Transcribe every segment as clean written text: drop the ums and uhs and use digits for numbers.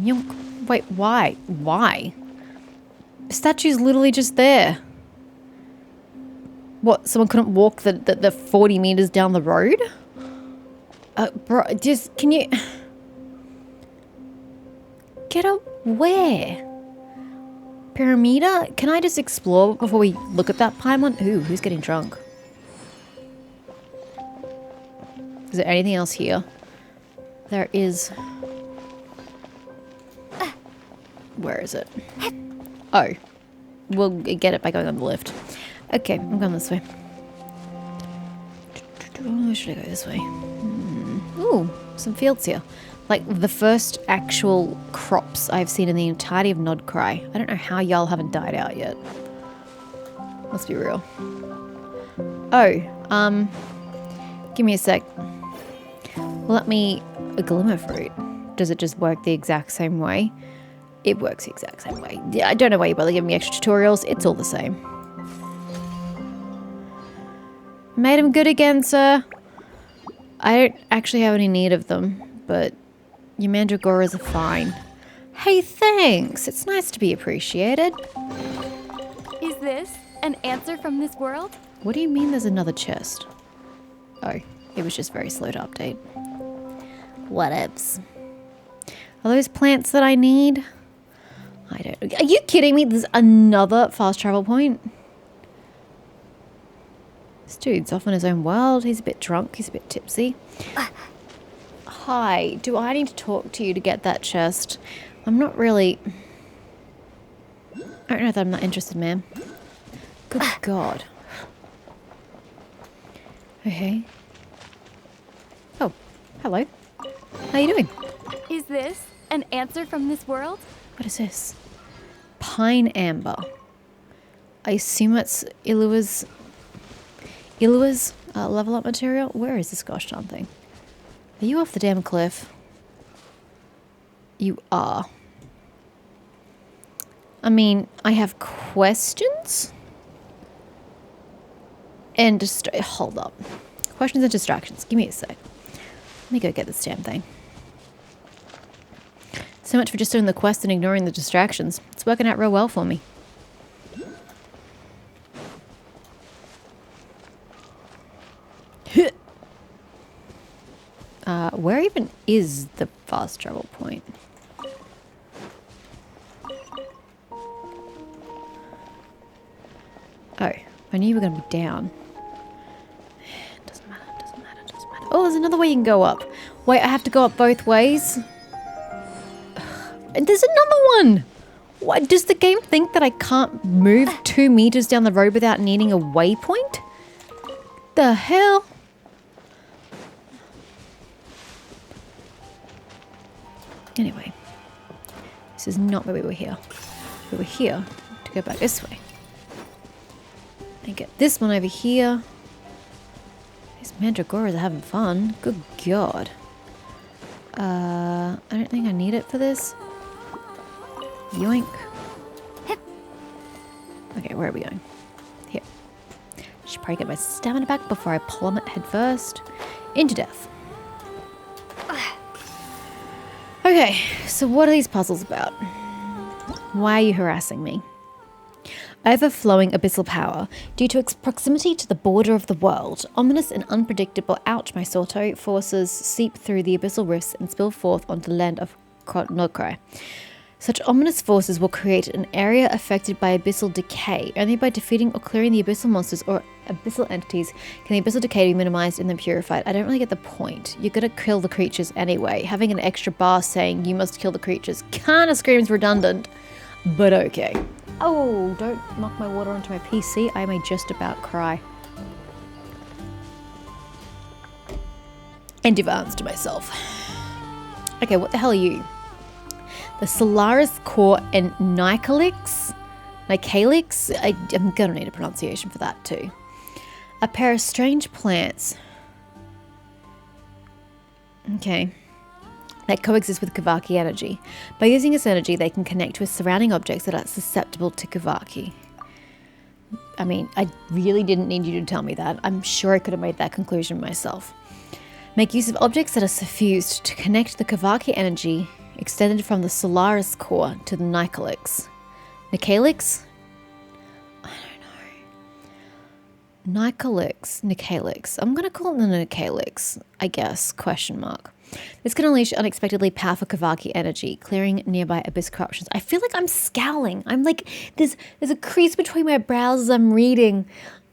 Yonk. Wait, why? Why? The statue's literally just there. What, someone couldn't walk the 40 meters down the road? Bro, just, can you... Get up where? Pyramida? Can I just explore before we look at that Paimon? Ooh, who's getting drunk? Is there anything else here? There is... Where is it? Oh. We'll get it by going on the lift. Okay, I'm going this way. Or should I go this way? Ooh, some fields here. Like the first actual crops I've seen in the entirety of Nodcry. I don't know how y'all haven't died out yet. Let's be real. Oh, give me a sec. Let me... A glimmer fruit. Does it just work the exact same way? It works the exact same way. Yeah, I don't know why you bother giving me extra tutorials. It's all the same. Made them good again, sir. I don't actually have any need of them, but your mandragoras are fine. Hey, thanks. It's nice to be appreciated. Is this an answer from this world? What do you mean there's another chest? Oh, it was just very slow to update. Whatevs. Are those plants that I need? I don't... Are you kidding me? There's another fast travel point? This dude's off in his own world. He's a bit drunk. He's a bit tipsy. Hi. Do I need to talk to you to get that chest? I'm not really... I don't know that I'm not interested, ma'am. Good God. Okay. Oh, hello. How you doing? Is this an answer from this world? What is this? Pine amber. I assume that's Ilua's level up material. Where is this gosh darn thing? Are you off the damn cliff? You are. I mean, I have questions? And just hold up. Questions and distractions. Give me a sec. Let me go get this damn thing. So much for just doing the quest and ignoring the distractions. It's working out real well for me. Where even is the fast travel point? Oh, I knew you were going to be down. Doesn't matter, doesn't matter, doesn't matter. Oh, there's another way you can go up. Wait, I have to go up both ways? And there's another one! What, does the game think that I can't move 2 meters down the road without needing a waypoint? The hell? Anyway, this is not where we were here. We were here to go back this way. And get this one over here. These mandragoras are having fun. Good God. I don't think I need it for this. Yoink. Okay, where are we going? Here. Should probably get my stamina back before I plummet headfirst into death. Okay, so what are these puzzles about? Why are you harassing me? Overflowing abyssal power. Due to its proximity to the border of the world, ominous and unpredictable my Soto forces seep through the abyssal rifts and spill forth onto the land of Nodcry. Such ominous forces will create an area affected by abyssal decay. Only by defeating or clearing the abyssal monsters or abyssal entities can the abyssal decay be minimized and then purified. I don't really get the point. You're gonna kill the creatures anyway. Having an extra bar saying you must kill the creatures kinda screams redundant, but okay. Oh, don't knock my water onto my PC. I may just about cry. And advance to myself. Okay, what the hell are you? The Solaris Core and Nycalix? I'm gonna need a pronunciation for that too. A pair of strange plants. Okay. That coexist with Kavaki energy. By using its energy, they can connect with surrounding objects that are susceptible to Kavaki. I mean, I really didn't need you to tell me that. I'm sure I could have made that conclusion myself. Make use of objects that are suffused to connect the Kavaki energy extended from the Solaris core to the Nicalyx. Nicalyx? Nicalyx. I'm going to call it the Nicalyx, I guess, question mark. This can unleash unexpectedly powerful Kavaki energy, clearing nearby abyss corruptions. I feel like I'm scowling. I'm like, there's a crease between my brows as I'm reading.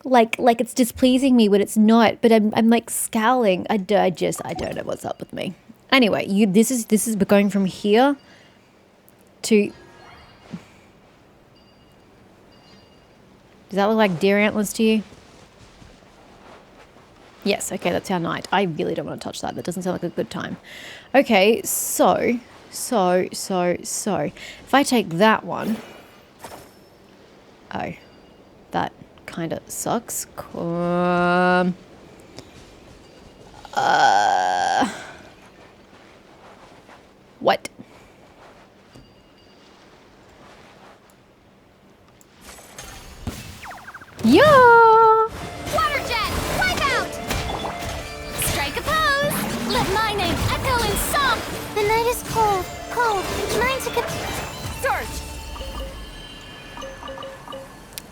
Like it's displeasing me when it's not, but I'm like scowling. I don't know what's up with me. Anyway, this is going from here to... Does that look like deer antlers to you? Yes, okay, that's our night. I really don't want to touch that. That doesn't sound like a good time. Okay, so. If I take that one. Oh, that kind of sucks. What? Yeah! Water jet, wipe out! Strike a pose! Let my name echo in song! The night is cold. Trying to get... Search!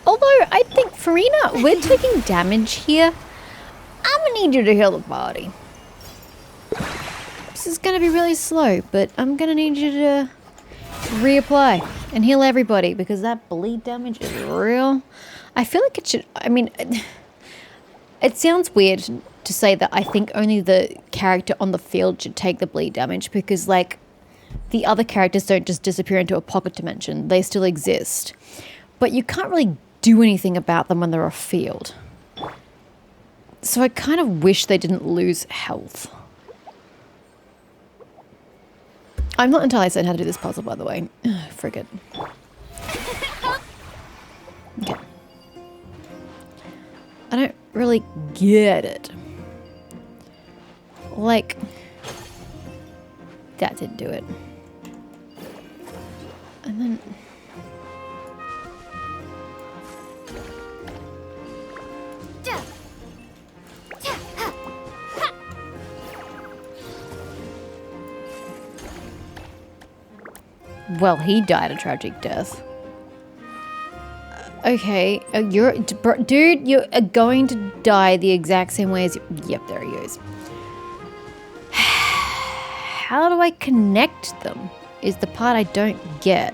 Although, I think, Farina, we're taking damage here. I'm gonna need you to heal the body. This is gonna be really slow, but I'm gonna need you to reapply and heal everybody because that bleed damage is real. I feel like it should... I mean, it sounds weird to say that I think only the character on the field should take the bleed damage because, like, the other characters don't just disappear into a pocket dimension. They still exist. But you can't really do anything about them when they're off field. So I kind of wish they didn't lose health. I'm not entirely certain how to do this puzzle, by the way. Frigate. Okay. I don't really get it. Like, that didn't do it. And then... Well, he died a tragic death. Okay, dude, you're going to die the exact same way as you... Yep, there he is. How do I connect them? Is the part I don't get.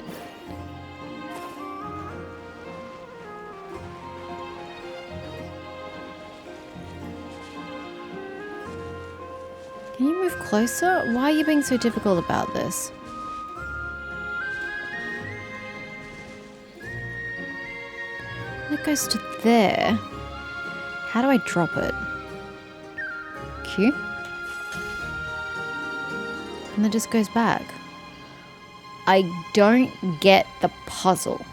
Can you move closer? Why are you being so difficult about this? It goes to there. How do I drop it? Q? And then just goes back. I don't get the puzzle.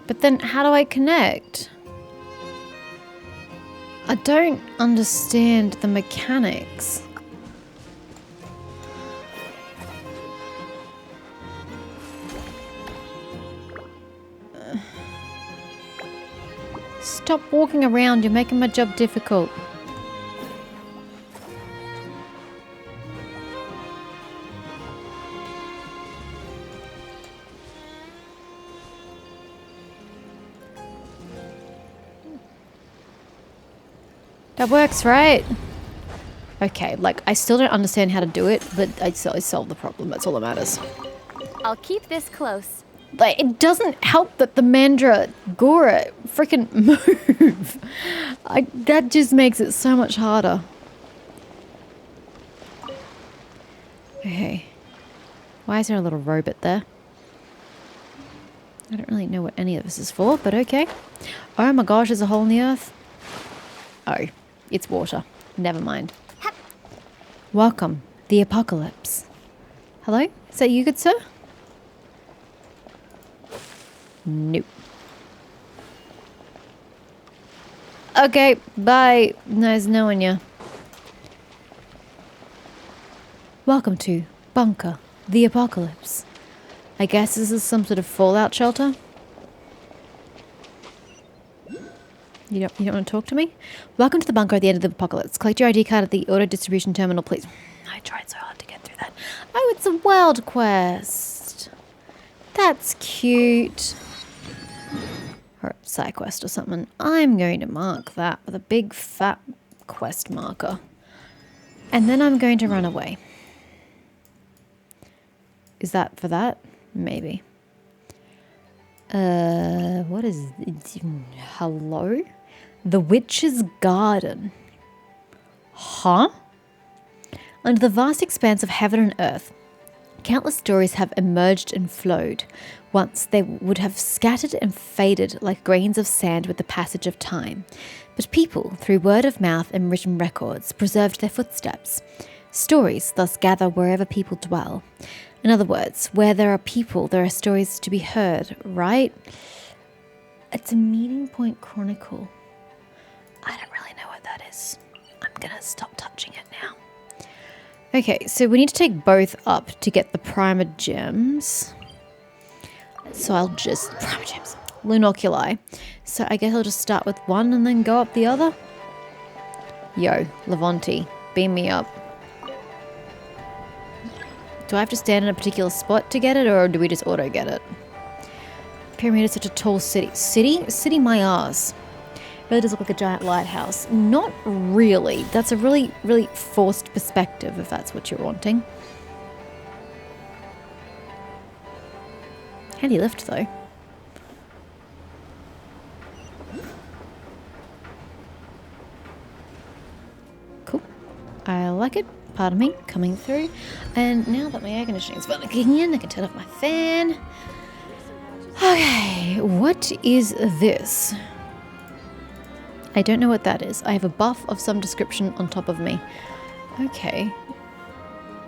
But then how do I connect? I don't understand the mechanics. Stop walking around, you're making my job difficult. That works, right? Okay, like, I still don't understand how to do it, but I solved the problem. That's all that matters. I'll keep this close. Like, it doesn't help that the Mandragora freaking move. That just makes it so much harder. Okay. Why is there a little robot there? I don't really know what any of this is for, but okay. Oh my gosh, there's a hole in the earth. Oh, it's water. Never mind. Welcome, the apocalypse. Hello? Is that you, good sir? Nope. Okay, bye. Nice knowing you. Welcome to Bunker, the Apocalypse. I guess this is some sort of fallout shelter. You don't want to talk to me? Welcome to the bunker at the end of the apocalypse. Collect your ID card at the auto distribution terminal, please. I tried so hard to get through that. Oh, it's a world quest. That's cute. Or a side quest or something. I'm going to mark that with a big fat quest marker. And then I'm going to run away. Is that for that? Maybe. What is it? Hello? The Witch's Garden. Huh? Under the vast expanse of heaven and earth, countless stories have emerged and flowed. Once they would have scattered and faded like grains of sand with the passage of time. But people, through word of mouth and written records, preserved their footsteps. Stories thus gather wherever people dwell. In other words, where there are people, there are stories to be heard, right? It's a meeting point chronicle. I don't really know what that is. I'm gonna stop touching it now. Okay, so we need to take both up to get the primer gems. So I'll just... Primer gems. Lunoculi. So I guess I'll just start with one and then go up the other. Yo, Levante, beam me up. Do I have to stand in a particular spot to get it, or do we just auto get it? Pyramid is such a tall city. City my ass. Really does look like a giant lighthouse. Not really. That's a really, really forced perspective, if that's what you're wanting. Handy lift, though. Cool. I like it. Pardon me, coming through. And now that my air conditioning is finally kicking in, I can turn off my fan. Okay, what is this? I don't know what that is. I have a buff of some description on top of me. Okay.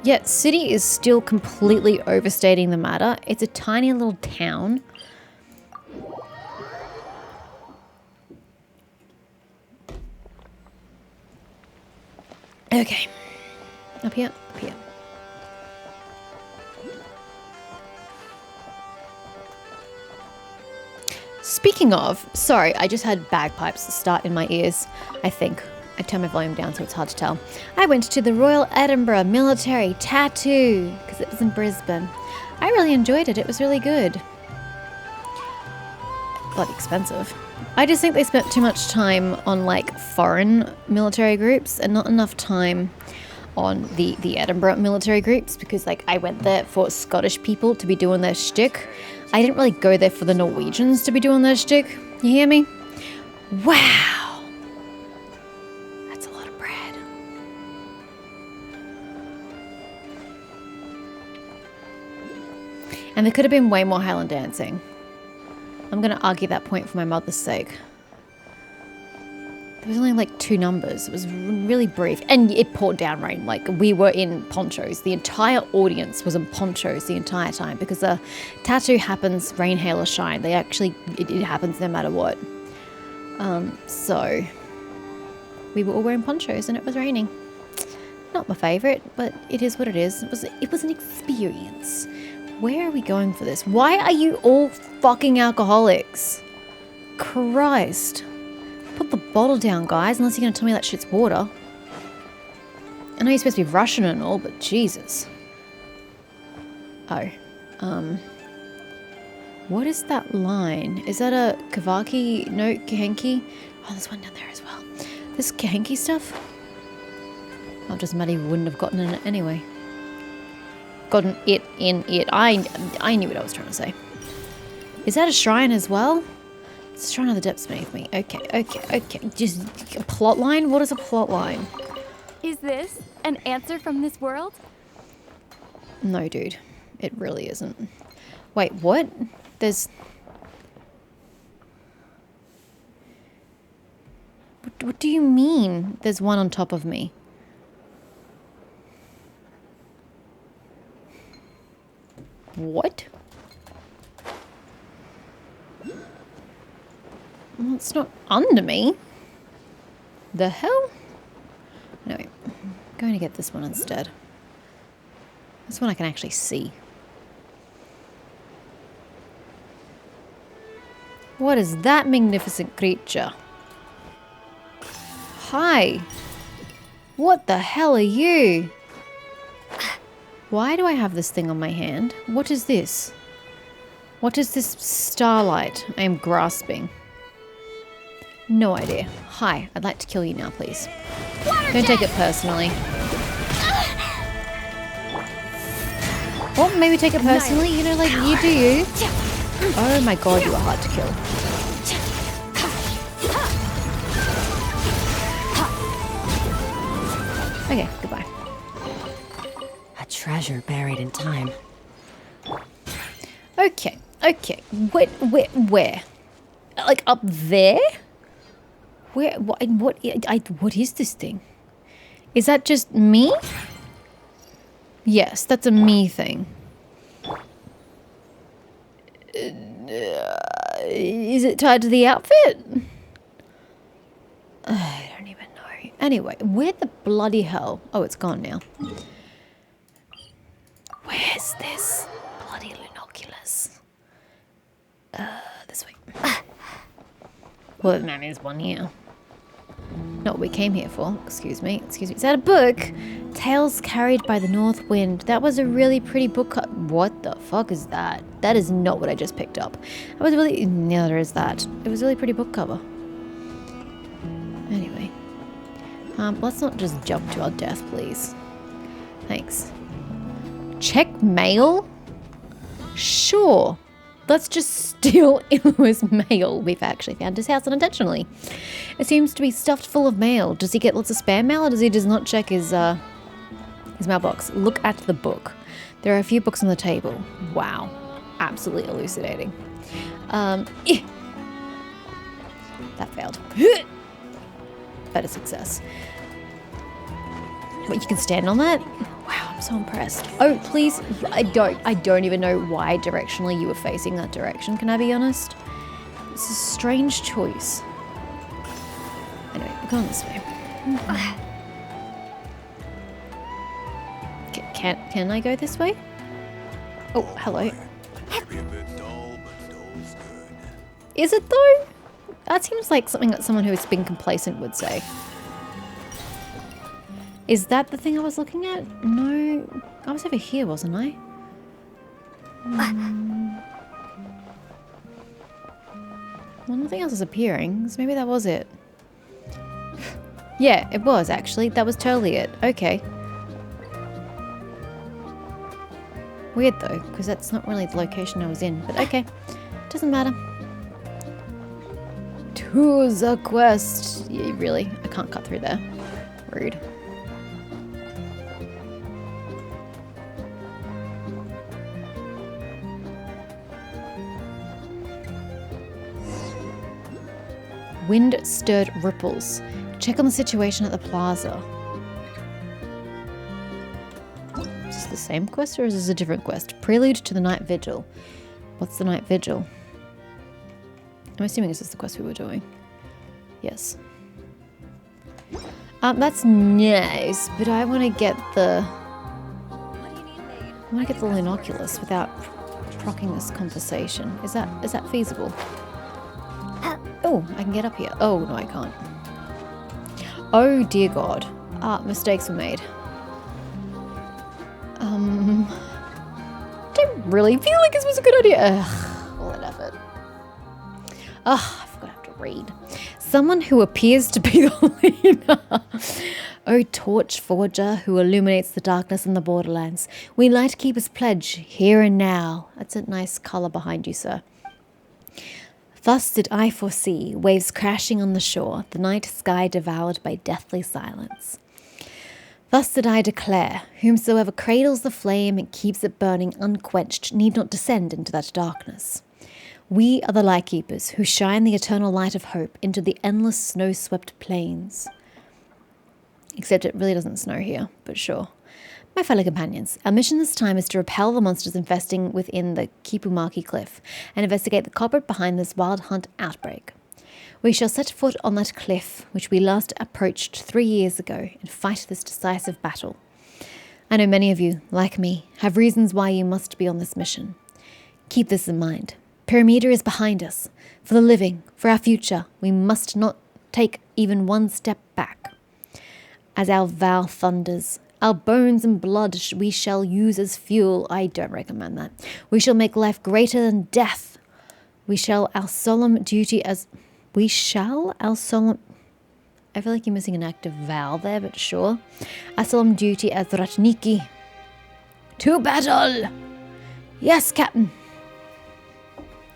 Yet, city is still completely overstating the matter. It's a tiny little town. Okay. Up here, up here. Speaking of, sorry, I just had bagpipes start in my ears, I think. I turned my volume down so it's hard to tell. I went to the Royal Edinburgh Military Tattoo because it was in Brisbane. I really enjoyed it. It was really good. Bloody expensive. I just think they spent too much time on like foreign military groups and not enough time on the Edinburgh military groups, because like I went there for Scottish people to be doing their shtick. I didn't really go there for the Norwegians to be doing their shtick. You hear me? Wow. That's a lot of bread. And there could have been way more Highland dancing. I'm going to argue that point for my mother's sake. There was only like 2 numbers. It was really brief. And it poured down rain. Like, we were in ponchos. The entire audience was in ponchos the entire time because the tattoo happens, rain, hail, or shine. They actually, it happens no matter what. So, we were all wearing ponchos and it was raining. Not my favourite, but it is what it is. It was an experience. Where are we going for this? Why are you all fucking alcoholics? Christ. Put the bottle down, guys, unless you're going to tell me that shit's water. I know you're supposed to be Russian and all, but Jesus. Oh. What is that line? Is that a Kavaki? No, Kahenki? Oh, there's one down there as well. This Kahenki stuff? Oh, just Maddie wouldn't have gotten in it anyway. Gotten it in it. I knew what I was trying to say. Is that a shrine as well? It's a shrine of the depths beneath me. Okay. Just a plot line? What is a plot line? Is this an answer from this world? No, dude. It really isn't. Wait, what? There's... What do you mean there's one on top of me? What? Well, it's not under me. The hell? No, I'm going to get this one instead. This one I can actually see. What is that magnificent creature? Hi. What the hell are you? Why do I have this thing on my hand? What is this? What is this starlight I am grasping? No idea. Hi, I'd like to kill you now, please. Don't take it personally. Or maybe take it personally, you know, like you do you. Oh my god, you are hard to kill. Okay, goodbye. A treasure buried in time. Okay, okay. Where? Like up there? Where? What is this thing? Is that just me? Yes, that's a me thing. Is it tied to the outfit? I don't even know. Anyway, where the bloody hell? Oh, it's gone now. Where's this bloody Lunoculus? This way. Well, that means one here. Not what we came here for. Excuse me. Excuse me. Is that a book? Tales Carried by the North Wind. That was a really pretty book. What the fuck is that? That is not what I just picked up. That was really... Neither is that. It was a really pretty book cover. Anyway. Let's not just jump to our death, please. Thanks. Check mail? Sure. Let's just steal Ilua's mail. We've actually found his house unintentionally. It seems to be stuffed full of mail. Does he get lots of spam mail, or does he just not check his mailbox? Look at the book. There are a few books on the table. Wow. Absolutely elucidating. That failed. Better success. What, you can stand on that? Wow, I'm so impressed. Oh, please. I don't even know why directionally you were facing that direction, can I be honest? It's a strange choice. Anyway, we're going this way. Can I go this way? Oh, hello. Is it though? That seems like something that someone who has been complacent would say. Is that the thing I was looking at? No. I was over here, wasn't I? Well, nothing else is appearing, so maybe that was it. Yeah, it was actually. That was totally it. Okay. Weird though, because that's not really the location I was in, but okay. Doesn't matter. To the quest. Yeah, really? I can't cut through there. Rude. Wind-stirred ripples. Check on the situation at the plaza. Is this the same quest or is this a different quest? Prelude to the night vigil. What's the night vigil? I'm assuming this is the quest we were doing. Yes. That's nice, but I want to get the... I want to get the Lunoculus without procking this conversation. Is that feasible? Oh, I can get up here. Oh, no, I can't. Oh, dear God. Mistakes were made. Don't really feel like this was a good idea. Ugh, all that effort. Ugh, I forgot I have to read. Someone who appears to be the leader. O torch forger who illuminates the darkness in the borderlands. We Lightkeepers pledge here and now. That's a nice colour behind you, sir. Thus did I foresee, waves crashing on the shore, the night sky devoured by deathly silence. Thus did I declare, whomsoever cradles the flame and keeps it burning unquenched need not descend into that darkness. We are the Lightkeepers who shine the eternal light of hope into the endless snow-swept plains. Except it really doesn't snow here, but sure. My fellow companions, our mission this time is to repel the monsters infesting within the Kipumaki cliff and investigate the culprit behind this wild hunt outbreak. We shall set foot on that cliff which we last approached 3 years ago and fight this decisive battle. I know many of you, like me, have reasons why you must be on this mission. Keep this in mind. Pyramida is behind us. For the living, for our future, we must not take even one step back. As our vow thunders, our bones and blood we shall use as fuel. I don't recommend that. We shall make life greater than death. We shall our solemn duty as... I feel like you're missing an active vowel there, but sure. Our solemn duty as Ratniki. To battle! Yes, Captain.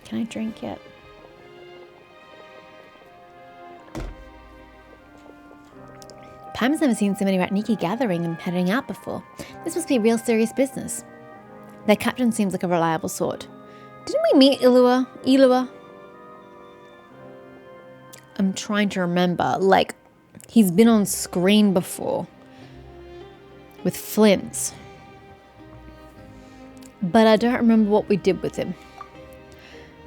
Can I drink yet? Paimon's never seen so many Ratniki gathering and heading out before. This must be real serious business. Their captain seems like a reliable sort. Didn't we meet Ilua? I'm trying to remember. Like, he's been on screen before. With Flints. But I don't remember what we did with him.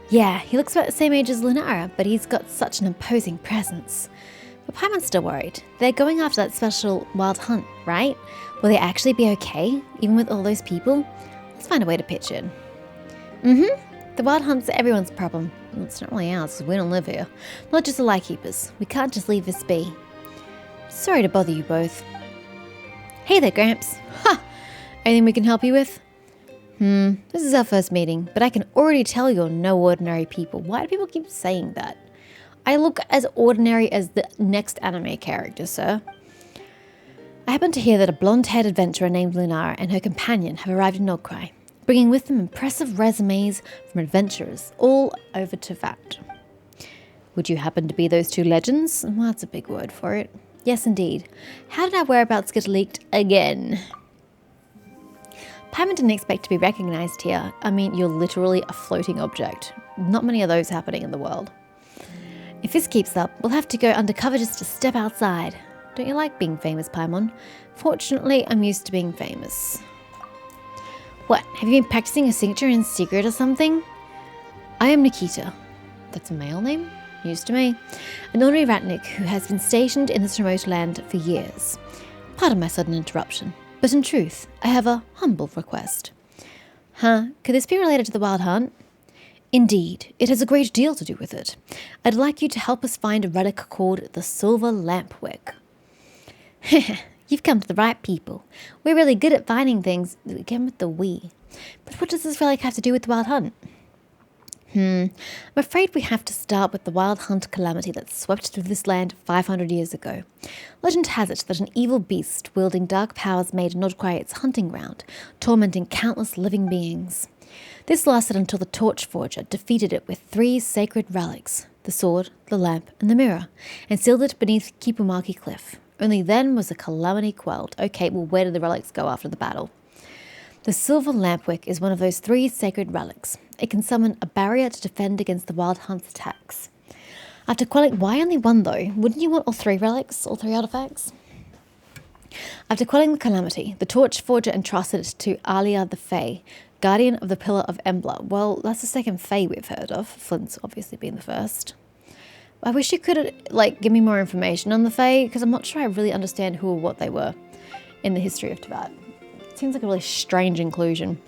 Yeah, he looks about the same age as Lunara, but he's got such an imposing presence. But Paimon's still worried. They're going after that special wild hunt, right? Will they actually be okay, even with all those people? Let's find a way to pitch in. The wild hunt's everyone's problem. Well, it's not really ours, because we don't live here. Not just the Lightkeepers. We can't just leave this be. Sorry to bother you both. Hey there, Gramps. Ha! Anything we can help you with? This is our first meeting, but I can already tell you're no ordinary people. Why do people keep saying that? I look as ordinary as the next anime character, sir. I happen to hear that a blonde-haired adventurer named Lunara and her companion have arrived in Nordcry, bringing with them impressive resumes from adventurers all over Teyvat. Would you happen to be those two legends? Well, that's a big word for it. Yes, indeed. How did our whereabouts get leaked again? Paimon didn't expect to be recognized here. I mean, you're literally a floating object. Not many of those happening in the world. If this keeps up, we'll have to go undercover just to step outside. Don't you like being famous, Paimon? Fortunately, I'm used to being famous. What, have you been practicing a signature in secret or something? I am Nikita. That's a male name? News to me. An ordinary Ratnik who has been stationed in this remote land for years. Pardon my sudden interruption. But in truth, I have a humble request. Huh? Could this be related to the Wild Hunt? Indeed, it has a great deal to do with it. I'd like you to help us find a relic called the Silver Lampwick. You've come to the right people. We're really good at finding things, again with the we. But what does this relic have to do with the Wild Hunt? I'm afraid we have to start with the Wild Hunt calamity that swept through this land 500 years ago. Legend has it that an evil beast wielding dark powers made Nordcry its hunting ground, tormenting countless living beings. This lasted until the Torchforger defeated it with 3 sacred relics, the sword, the lamp, and the mirror, and sealed it beneath Kipumaki Cliff. Only then was the calamity quelled. Okay, well, where did the relics go after the battle? The Silver Lampwick is one of those 3 sacred relics. It can summon a barrier to defend against the Wild Hunt's attacks. After quelling... Why only one, though? Wouldn't you want all 3 relics? All 3 artifacts? After quelling the calamity, the Torchforger entrusted it to Alia the Fae, guardian of the Pillar of Embla. Well, that's the second Fae we've heard of. Flint's obviously being the first. I wish you could, give me more information on the Fae, because I'm not sure I really understand who or what they were in the history of Teyvat. Seems like a really strange inclusion.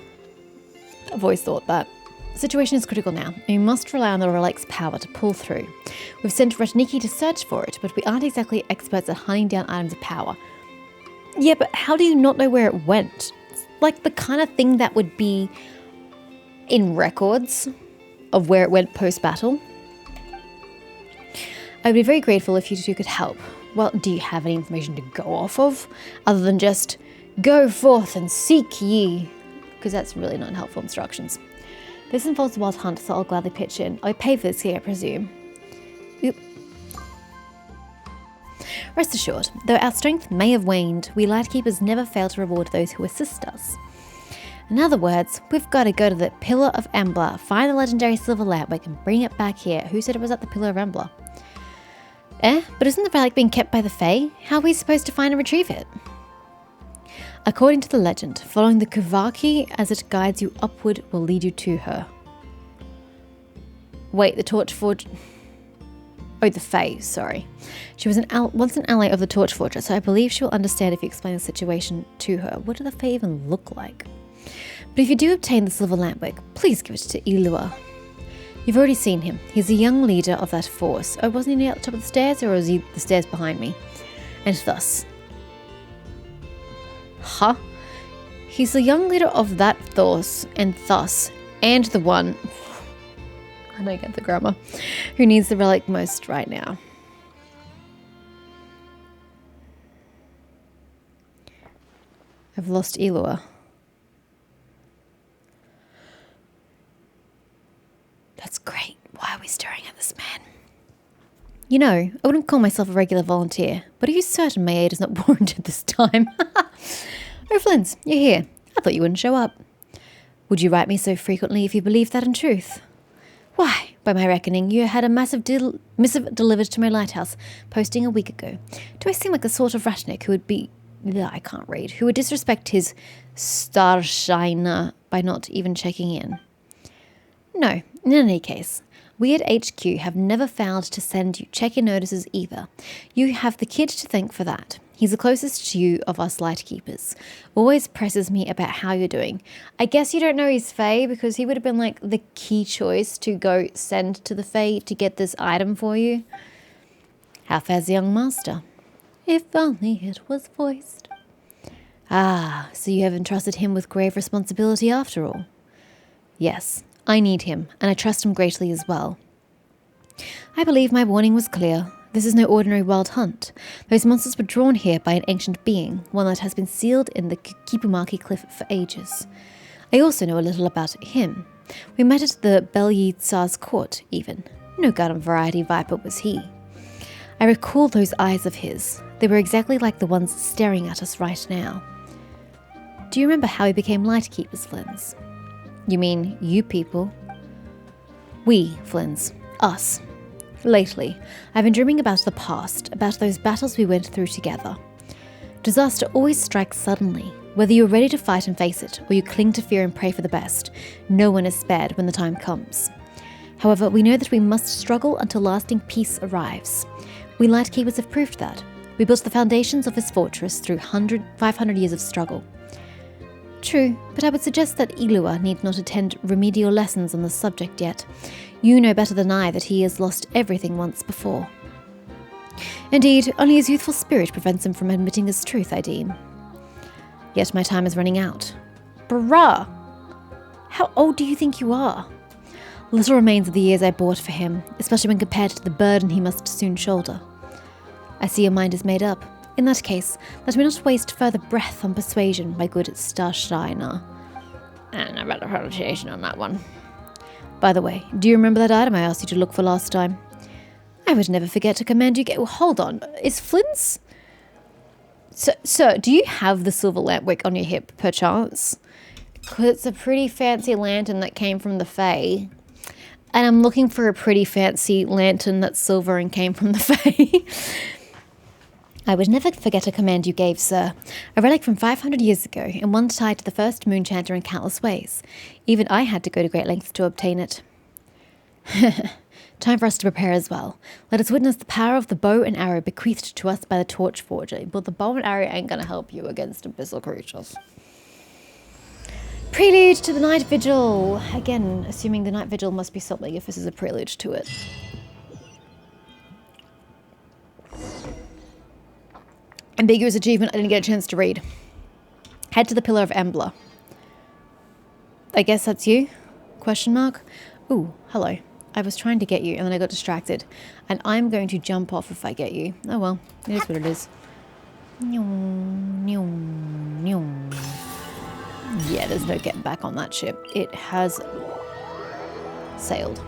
I've always thought that. The situation is critical now, and we must rely on the relic's power to pull through. We've sent Ratniki to search for it, but we aren't exactly experts at hunting down items of power. Yeah, but how do you not know where it went? It's like the kind of thing that would be in records of where it went post-battle. I would be very grateful if you two could help. Well, do you have any information to go off of? Other than just, go forth and seek ye. Because that's really not helpful instructions. This involves the Wild Hunt, so I'll gladly pitch in. I'll pay for this here, I presume. Oop. Rest assured, though our strength may have waned, we Lightkeepers never fail to reward those who assist us. In other words, we've got to go to the Pillar of Embla, find the legendary Silver Lampwick, and bring it back here. Who said it was at the Pillar of Embla? But isn't the relic being kept by the Fae? How are we supposed to find and retrieve it? According to the legend, following the Kuvaki as it guides you upward will lead you to her. Wait, the Torchforger... Oh, the Fae, sorry. She was once an ally of the Torchforger, so I believe she will understand if you explain the situation to her. What do the Fae even look like? But if you do obtain the Silver Lampwick, please give it to Ilua. You've already seen him. He's a young leader of that force. Oh, wasn't he near at the top of the stairs, or was he the stairs behind me? And thus... Huh? He's the young leader of that force, and thus, and the one... I don't get the grammar. Who needs the relic most right now. I've lost Elua. That's great. Why are we staring at this man? You know, I wouldn't call myself a regular volunteer, but are you certain my aid is not warranted this time? Oh, Flins, you're here. I thought you wouldn't show up. Would you write me so frequently if you believed that in truth? Why, by my reckoning, you had a missive delivered to my lighthouse, posting a week ago. Do I seem like the sort of ratnik who would be... I can't read. Who would disrespect his starshiner by not even checking in? No, in any case, we at HQ have never failed to send you check-in notices either. You have the kid to thank for that. He's the closest to you of us lightkeepers. Always presses me about how you're doing. I guess you don't know he's Fae because he would have been like the key choice to go send to the Fae to get this item for you. How fares the young master? If only it was voiced. Ah, so you have entrusted him with grave responsibility after all. Yes. I need him, and I trust him greatly as well. I believe my warning was clear. This is no ordinary wild hunt. Those monsters were drawn here by an ancient being, one that has been sealed in the Kipumaki cliff for ages. I also know a little about him. We met at the Belyi Tsar's court, even. No garden variety viper was he. I recall those eyes of his. They were exactly like the ones staring at us right now. Do you remember how we became lightkeepers, Flins? You mean you people? We, Flins. Us. Lately, I've been dreaming about the past, about those battles we went through together. Disaster always strikes suddenly. Whether you're ready to fight and face it, or you cling to fear and pray for the best, no one is spared when the time comes. However, we know that we must struggle until lasting peace arrives. We Lightkeepers have proved that. We built the foundations of this fortress through 500 years of struggle. True, but I would suggest that Elua need not attend remedial lessons on the subject yet. You know better than I that he has lost everything once before. Indeed, only his youthful spirit prevents him from admitting his truth, I deem. Yet my time is running out. Bruh! How old do you think you are? Little remains of the years I bought for him, especially when compared to the burden he must soon shoulder. I see your mind is made up. In that case, let me not waste further breath on persuasion, my good Starsteiner. And I read a pronunciation on that one. By the way, do you remember that item I asked you to look for last time? I would never forget to command you well, hold on, is Flint's... Sir, do you have the silver lampwick on your hip, perchance? Because it's a pretty fancy lantern that came from the Fae. And I'm looking for a pretty fancy lantern that's silver and came from the Fae. I would never forget a command you gave, sir. A relic from 500 years ago, and one tied to the first moonchanter in countless ways. Even I had to go to great lengths to obtain it. Time for us to prepare as well. Let us witness the power of the bow and arrow bequeathed to us by the torch forger. But the bow and arrow ain't gonna help you against abyssal creatures. Prelude to the night vigil. Again, assuming the night vigil must be something if this is a prelude to it. Ambiguous achievement I didn't get a chance to read. Head to the Pillar of Embla. I guess that's you? Question mark? Ooh, hello. I was trying to get you and then I got distracted. And I'm going to jump off if I get you. Oh well, it is what it is. Yeah, there's no getting back on that ship. It has sailed.